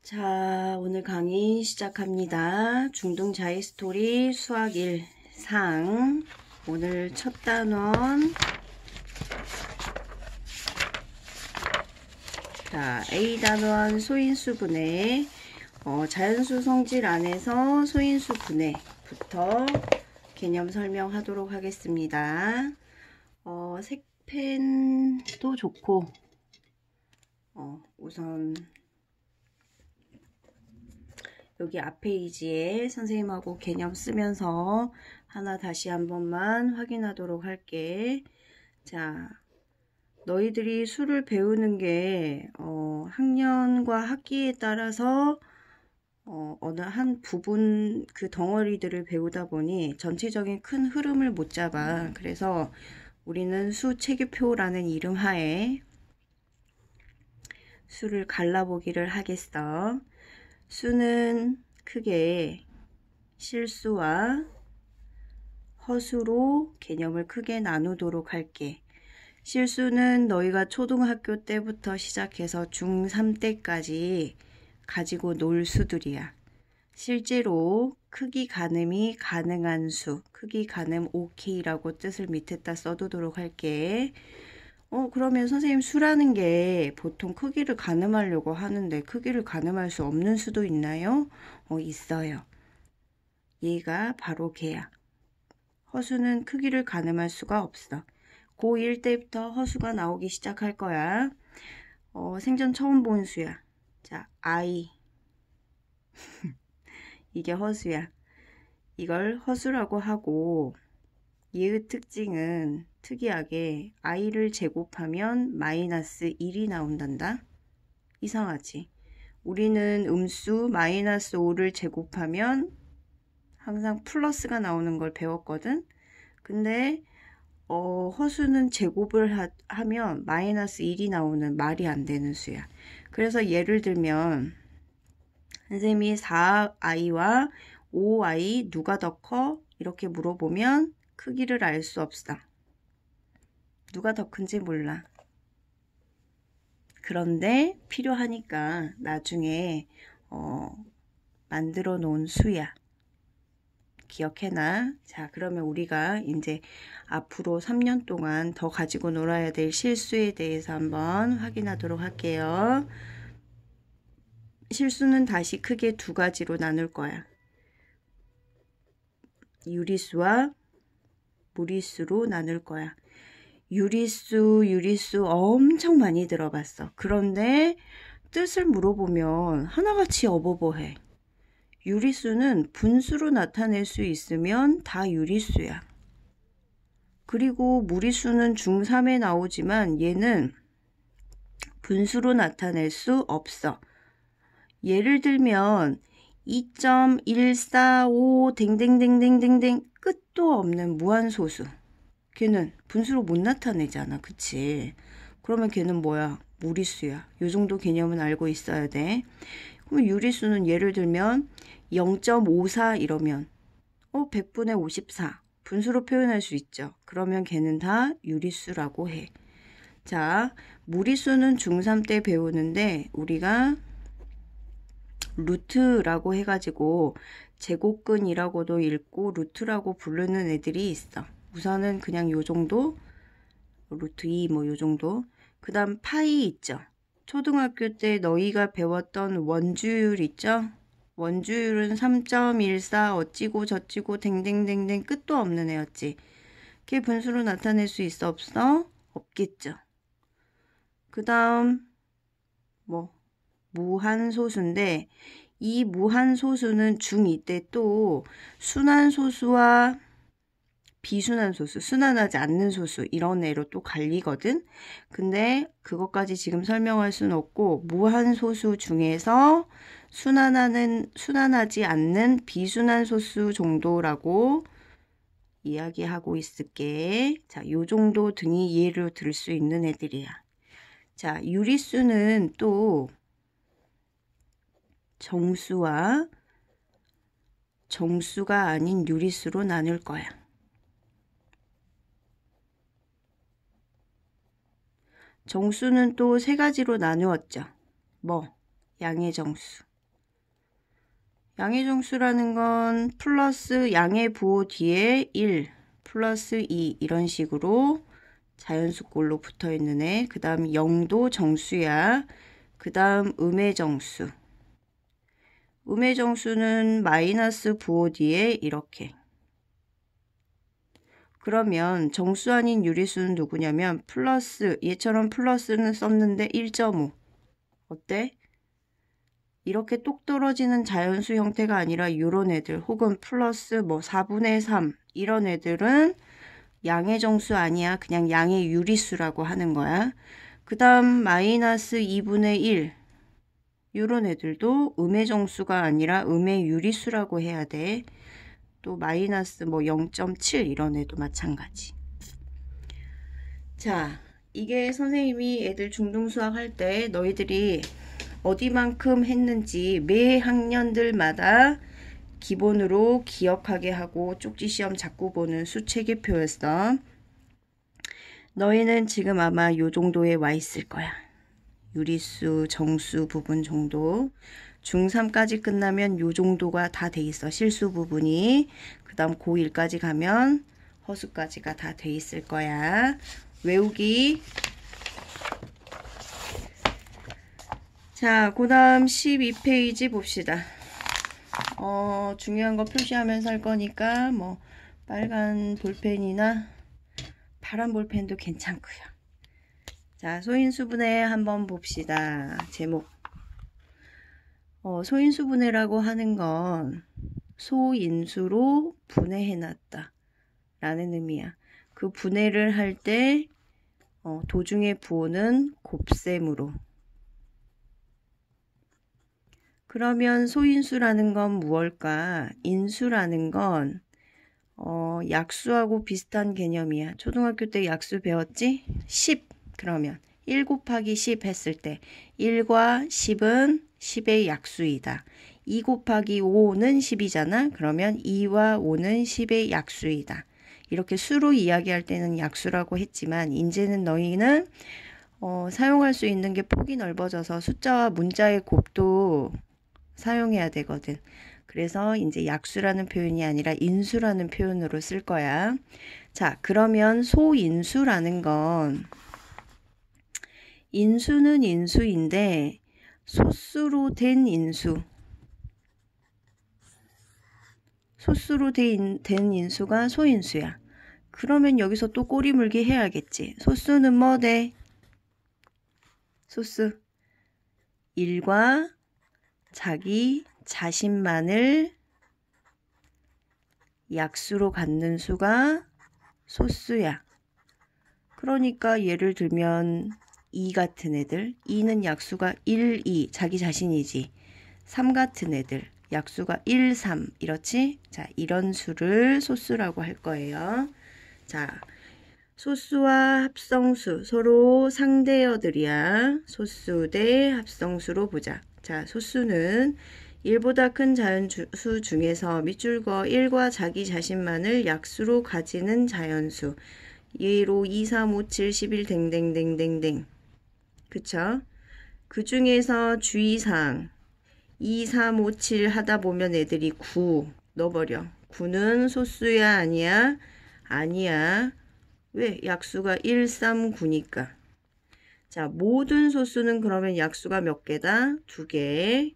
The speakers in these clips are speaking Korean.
자, 오늘 강의 시작합니다. 중등 자의 스토리 수학 1 상. 오늘 첫 단원. 자, A 단원 소인수 분해. 자연수 성질 안에서 소인수 분해부터 개념 설명하도록 하겠습니다. 색펜도 좋고, 우선 여기 앞 페이지에 선생님하고 개념 쓰면서 하나 다시 한 번만 확인하도록 할게. 자, 너희들이 수를 배우는 게 학년과 학기에 따라서 어느 한 부분 그 덩어리들을 배우다 보니 전체적인 큰 흐름을 못 잡아. 그래서 우리는 수 체계표라는 이름 하에 수를 갈라보기를 하겠어. 수는 크게 실수와 허수로 개념을 크게 나누도록 할게. 실수는 너희가 초등학교 때부터 시작해서 중3 때까지 가지고 놀 수들이야. 실제로 크기 가늠이 가능한 수, 크기 가늠 OK라고 뜻을 밑에다 써두도록 할게. 그러면 선생님 수라는 게 보통 크기를 가늠하려고 하는데 크기를 가늠할 수 없는 수도 있나요? 있어요. 얘가 바로 걔야. 허수는 크기를 가늠할 수가 없어. 고1 때부터 허수가 나오기 시작할 거야. 생전 처음 본 수야. 자, I. 이게 허수야. 이걸 허수라고 하고 얘의 특징은 특이하게 i를 제곱하면 마이너스 1이 나온단다. 이상하지? 우리는 음수 마이너스 5를 제곱하면 항상 플러스가 나오는 걸 배웠거든. 근데 허수는 제곱을 하면 마이너스 1이 나오는 말이 안 되는 수야. 그래서 예를 들면 선생님이 4i와 5i 누가 더 커? 이렇게 물어보면 크기를 알 수 없어. 누가 더 큰지 몰라. 그런데 필요하니까 나중에 만들어 놓은 수야. 기억해놔. 자, 그러면 우리가 이제 앞으로 3년 동안 더 가지고 놀아야 될 실수에 대해서 한번 확인하도록 할게요. 실수는 다시 크게 두 가지로 나눌 거야. 유리수와 무리수로 나눌 거야. 유리수 엄청 많이 들어봤어. 그런데 뜻을 물어보면 하나같이 어버버해. 유리수는 분수로 나타낼 수 있으면 다 유리수야. 그리고 무리수는 중3에 나오지만 얘는 분수로 나타낼 수 없어. 예를 들면 2.145 댕댕댕댕댕댕 끝도 없는 무한소수. 걔는 분수로 못 나타내잖아. 그치? 그러면 걔는 뭐야? 무리수야. 요 정도 개념은 알고 있어야 돼. 그럼 유리수는 예를 들면 0.54 이러면 100분의 54 분수로 표현할 수 있죠. 그러면 걔는 다 유리수라고 해. 자, 무리수는 중3 때 배우는데 우리가 루트라고 해가지고 제곱근이라고도 읽고 루트라고 부르는 애들이 있어. 우선은 그냥 요 정도, 루트 2 뭐 요 정도. 그 다음 파이 있죠. 초등학교 때 너희가 배웠던 원주율 있죠. 원주율은 3.14 어찌고 저찌고 댕댕댕댕 끝도 없는 애였지. 걔 분수로 나타낼 수 있어 없어? 없겠죠. 그 다음 뭐 무한소수인데 이 무한소수는 중2 때 또 순환소수와 비순환소수, 순환하지 않는 소수 이런 애로 또 갈리거든. 근데 그것까지 지금 설명할 수는 없고 무한소수 중에서 순환하지 않는 비순환소수 정도라고 이야기하고 있을게. 자, 요 정도 등이 예로 들 수 있는 애들이야. 자, 유리수는 또 정수와 정수가 아닌 유리수로 나눌 거야. 정수는 또 세 가지로 나누었죠. 뭐? 양의 정수, 양의 정수라는 건 플러스 양의 부호 뒤에 1 플러스 2 이런 식으로 자연수꼴로 붙어 있는 애. 그 다음 0도 정수야. 그 다음 음의 정수. 음의 정수는 마이너스 부호 뒤에 이렇게. 그러면 정수 아닌 유리수는 누구냐면 플러스, 얘처럼 플러스는 썼는데 1.5. 어때? 이렇게 똑 떨어지는 자연수 형태가 아니라 요런 애들 혹은 플러스 뭐 4분의 3 이런 애들은 양의 정수 아니야. 그냥 양의 유리수라고 하는 거야. 그 다음 마이너스 2분의 1 요런 애들도 음의 정수가 아니라 음의 유리수라고 해야 돼. 또 마이너스 뭐 0.7 이런 애도 마찬가지. 자, 이게 선생님이 애들 중등수학 할 때 너희들이 어디만큼 했는지 매 학년들마다 기본으로 기억하게 하고 쪽지 시험 자꾸 보는 수체계표였어. 너희는 지금 아마 요 정도에 와 있을 거야. 유리수, 정수 부분 정도. 중3까지 끝나면 요 정도가 다 돼 있어. 실수 부분이. 그 다음 고1까지 가면 허수까지가 다 돼 있을 거야. 외우기. 자, 그 다음 12페이지 봅시다. 중요한 거 표시하면서 할 거니까 뭐 빨간 볼펜이나 파란 볼펜도 괜찮고요. 자, 소인수분해 한번 봅시다. 제목. 소인수분해라고 하는 건 소인수로 분해해놨다 라는 의미야. 그 분해를 할 때 도중의 부호는 곱셈으로. 그러면 소인수라는 건 무엇일까? 인수라는 건 약수하고 비슷한 개념이야. 초등학교 때 약수 배웠지? 10 그러면 1 곱하기 10 했을 때 1과 10은 10의 약수이다. 2 곱하기 5는 10이잖아. 그러면 2와 5는 10의 약수이다. 이렇게 수로 이야기할 때는 약수라고 했지만 이제는 너희는 사용할 수 있는 게 폭이 넓어져서 숫자와 문자의 곱도 사용해야 되거든. 그래서 이제 약수라는 표현이 아니라 인수라는 표현으로 쓸 거야. 자, 그러면 소인수라는 건 인수는 인수인데 소수로 된 인수. 소수로 된 인수가 소인수야. 그러면 여기서 또 꼬리 물기 해야겠지. 소수는 뭐 돼? 소수 1과 자기 자신만을 약수로 갖는 수가 소수야. 그러니까 예를 들면 2 같은 애들, 2는 약수가 1, 2, 자기 자신이지. 3 같은 애들, 약수가 1, 3, 이렇지? 자, 이런 수를 소수라고 할 거예요. 자, 소수와 합성수, 서로 상대어들이야. 소수 대 합성수로 보자. 자, 소수는 1보다 큰 자연수 중에서 밑줄거 1과 자기 자신만을 약수로 가지는 자연수. 예로 2, 3, 5, 7, 11 댕댕댕댕댕. 그쵸? 그 중에서 주의사항 2, 3, 5, 7 하다 보면 애들이 9 넣어버려. 9는 소수야 아니야? 아니야. 왜? 약수가 1, 3, 9니까. 자, 모든 소수는 그러면 약수가 몇 개다? 2개.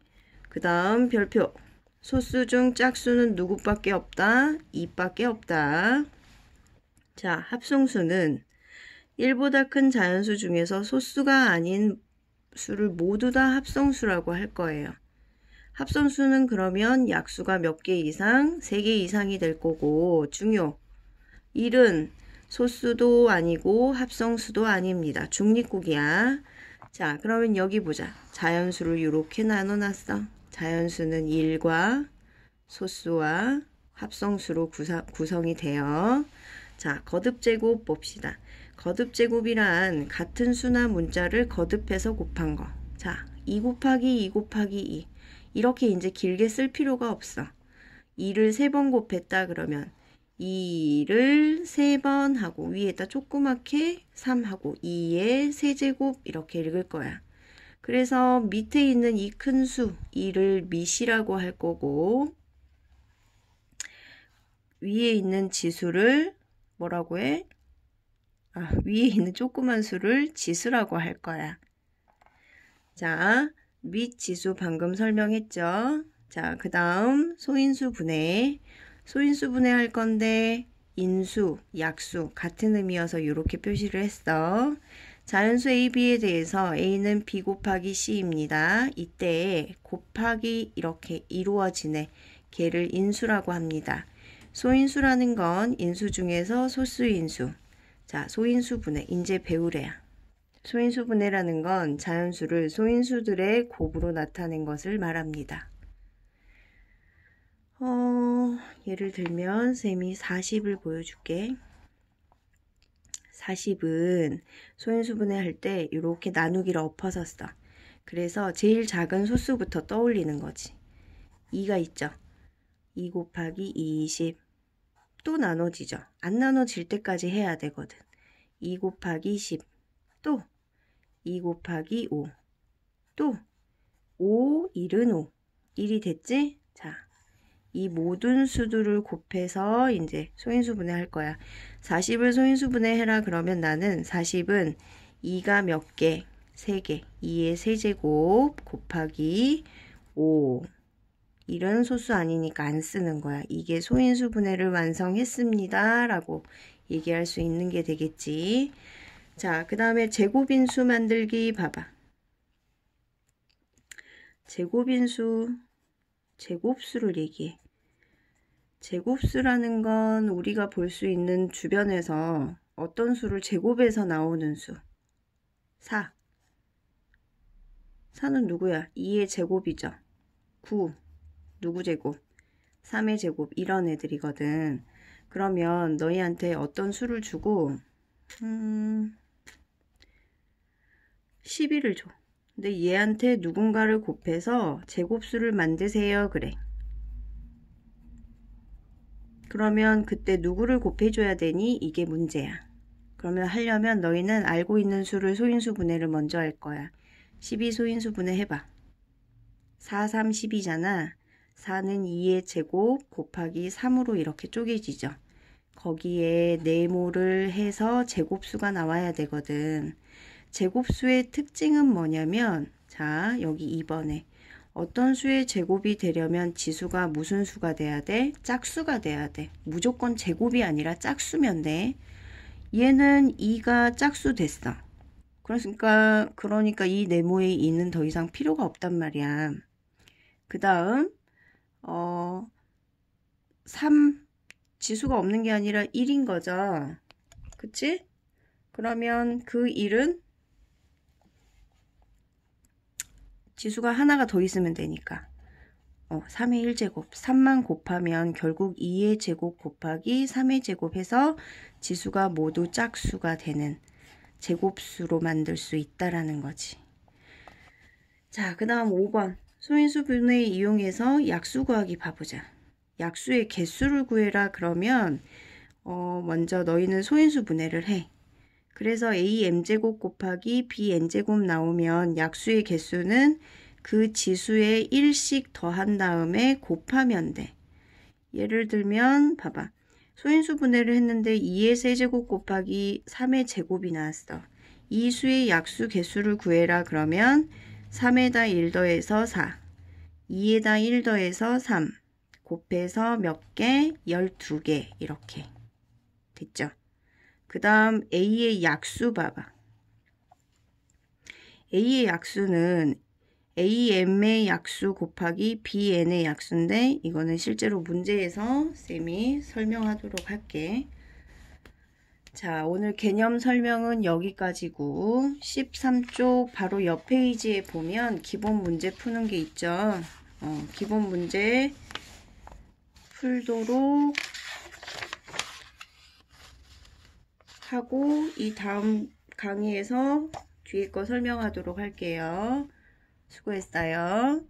그 다음 별표. 소수 중 짝수는 누구밖에 없다? 2밖에 없다. 자, 합성수는 1보다 큰 자연수 중에서 소수가 아닌 수를 모두 다 합성수라고 할 거예요. 합성수는 그러면 약수가 몇 개 이상? 3개 이상이 될 거고 중요. 1은 소수도 아니고 합성수도 아닙니다. 중립국이야. 자, 그러면 여기 보자. 자연수를 이렇게 나눠놨어. 자연수는 1과 소수와 합성수로 구성이 돼요. 자, 거듭제곱 봅시다. 거듭제곱이란 같은 수나 문자를 거듭해서 곱한 거. 자, 2 곱하기 2 곱하기 2. 이렇게 이제 길게 쓸 필요가 없어. 2를 3번 곱했다 그러면 2를 3번 하고 위에다 조그맣게 3 하고 2의 세제곱 이렇게 읽을 거야. 그래서 밑에 있는 이 큰 수, 이를 밑이라고 할 거고, 위에 있는 지수를 뭐라고 해? 위에 있는 조그만 수를 지수라고 할 거야. 자, 밑 지수 방금 설명했죠? 자, 그 다음 소인수 분해. 소인수 분해할 건데 인수, 약수 같은 의미여서 이렇게 표시를 했어. 자연수 A, B에 대해서 A는 B 곱하기 C입니다. 이때 곱하기 이렇게 이루어지네. 걔를 인수라고 합니다. 소인수라는 건 인수 중에서 소수인수. 자, 소인수 분해 이제 배우래야. 소인수 분해라는 건 자연수를 소인수들의 곱으로 나타낸 것을 말합니다. 예를 들면 쌤이 40을 보여줄게. 40은 소인수 분해할 때 이렇게 나누기를 엎어서 써. 그래서 제일 작은 소수부터 떠올리는 거지. 2가 있죠. 2 곱하기 20. 또 나눠지죠. 안 나눠질 때까지 해야 되거든. 2 곱하기 10. 또 2 곱하기 5. 또 5, 1은 5. 1이 됐지? 자, 이 모든 수들을 곱해서 이제 소인수 분해할 거야. 40을 소인수 분해해라 그러면 나는 40은 2가 몇 개? 3개. 2의 세제곱 곱하기 5. 이런 소수 아니니까 안 쓰는 거야. 이게 소인수 분해를 완성했습니다. 라고 얘기할 수 있는 게 되겠지. 자, 그 다음에 제곱인수 만들기 봐봐. 제곱인수, 제곱수를 얘기해. 제곱수라는 건 우리가 볼 수 있는 주변에서 어떤 수를 제곱해서 나오는 수. 4. 4는 누구야? 2의 제곱이죠. 9. 누구 제곱? 3의 제곱. 이런 애들이거든. 그러면 너희한테 어떤 수를 주고 12를 줘. 근데 얘한테 누군가를 곱해서 제곱수를 만드세요. 그래. 그러면 그때 누구를 곱해줘야 되니? 이게 문제야. 그러면 하려면 너희는 알고 있는 수를 소인수 분해를 먼저 할 거야. 12 소인수 분해 해봐. 4, 3, 12잖아. 4는 2의 제곱 곱하기 3으로 이렇게 쪼개지죠. 거기에 네모를 해서 제곱수가 나와야 되거든. 제곱수의 특징은 뭐냐면, 자, 여기 2번에 어떤 수의 제곱이 되려면 지수가 무슨 수가 돼야 돼? 짝수가 돼야 돼. 무조건 제곱이 아니라 짝수면 돼. 얘는 2가 짝수 됐어. 그러니까 이 네모의 2는 더 이상 필요가 없단 말이야. 그 다음 3 지수가 없는 게 아니라 1인 거죠. 그치? 그러면 그 1은 지수가 하나가 더 있으면 되니까 3의 1제곱 3만 곱하면 결국 2의 제곱 곱하기 3의 제곱 해서 지수가 모두 짝수가 되는 제곱수로 만들 수 있다라는 거지. 자, 그 다음 5번 소인수 분해 이용해서 약수 구하기 봐보자. 약수의 개수를 구해라 그러면 먼저 너희는 소인수 분해를 해. 그래서 am제곱 곱하기 bn제곱 나오면 약수의 개수는 그 지수에 1씩 더한 다음에 곱하면 돼. 예를 들면 봐봐. 소인수 분해를 했는데 2의 세제곱 곱하기 3의 제곱이 나왔어. 이 수의 약수 개수를 구해라 그러면 3에다 1 더해서 4, 2에다 1 더해서 3, 곱해서 몇 개? 12개 이렇게 됐죠. 그 다음 A의 약수 봐봐. A의 약수는 AM의 약수 곱하기 BN의 약수인데 이거는 실제로 문제에서 쌤이 설명하도록 할게. 자, 오늘 개념 설명은 여기까지고 13쪽 바로 옆 페이지에 보면 기본 문제 푸는 게 있죠. 기본 문제 풀도록 하고 이 다음 강의에서 뒤에 거 설명하도록 할게요. 수고했어요.